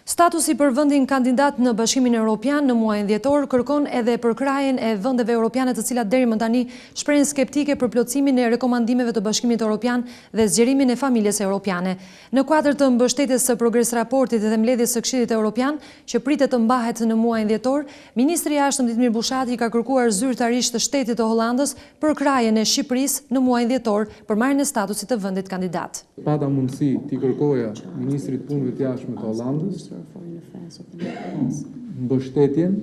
Statusi për vendin kandidat në Bashkimin Evropian në muajin dhjetor kërkon edhe përkrajen e vendeve europiane të cilat deri më tani shprehin skeptike për plotësimin e rekomandimeve të Bashkimit Evropian dhe zgjerimin e familjes europiane. Në kuadër të mbështetjes së progres raportit dhe mbledhjes së Këshillit Evropian, që pritet të mbahet në muajin dhjetor, Ministri i Jashtëm Ditmir Bushati ka kërkuar zyrtarisht të Shtetit të Hollandës përkrajen e Shqipërisë në muajin dhjetor për marrjen e statusit të vendit kandidat. Pata mundësi t'i kërkoja Ministrit Punëve të Jashtme të Hollandës mbështetjen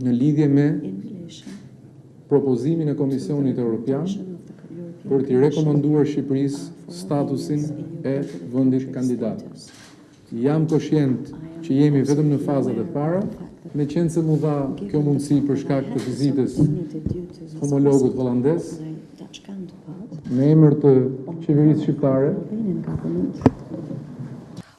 në lidhje me propozimin e Komisionit Evropian për t'i rekomanduar Shqipërisë statusin e vendit kandidat. Jam koshient që jemi vetëm në fazat e para, me qenë se mu dha kjo mundësi për shkak të vizitës homologut holandez, në emër të qeverisë shqiptare.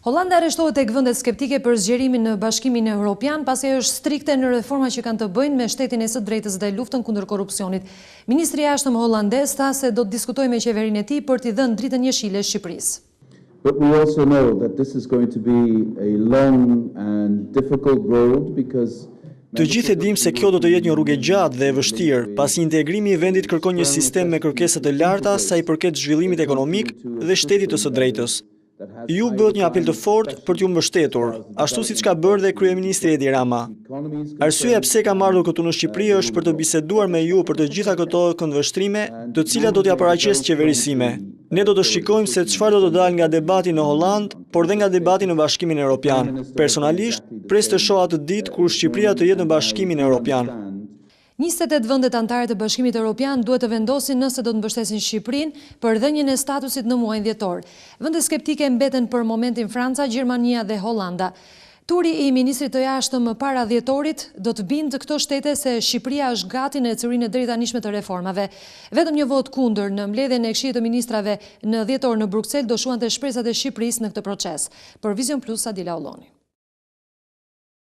Holanda arreshtohet tek vendet skeptike për zgjerimin në Bashkimin Evropian, pasi është strikte në reforma që kanë të bëjnë me shtetin e së drejtës dhe luftën kundër korrupsionit. Ministri i Jashtëm holandez tha se do të diskutojë me qeverinë e tij për t'i dhënë dritën jeshile Shqipërisë. But we also know that this is going to be a long and difficult road because Të gjithë e dimë se kjo do të jetë një rrugë e gjatë dhe e vështirë, pasi integrimi i vendit kërkon një sistem me kërkesa të larta sa i përket zhvillimit ekonomik dhe shtetit të së drejtës. Ju bëhet një apel të fortë për t'ju mbështetur, ashtu siç ka bërë dhe kryeministri Edi Rama. Arsyeja pse kam ardhur këtu në Shqipëri është për të biseduar me ju për të gjitha këto këndvështrime, të cilat do t'ja paraqes qeverisime. Ne do të shikojmë se çfarë do të dalë nga debati në Holland, por dhe nga debati në Bashkimin Evropian. Personalisht, pres të shoh atë ditë kur Shqipëria të jetë në Bashkimin Evropian. 28 vendet anëtare të Bashkimit Evropian duhet të vendosin nëse do të mbështesin Shqipërinë për dhënien e statusit në muajin dhjetor. Vende skeptike mbeten për momentin Franca, Gjermania dhe Holanda. Turi i ministrit të jashtëm para dhjetorit do të bindë këto shtete se Shqipëria është gati në ecurinë e drejtanishme të reformave. Vetëm një vot kundër në mbledhjen e Këshillit të Ministrave në dhjetor në Bruksel do shuante shpresat e Shqipërisë në këtë proces. Për Vision Plus, Adila Olloni.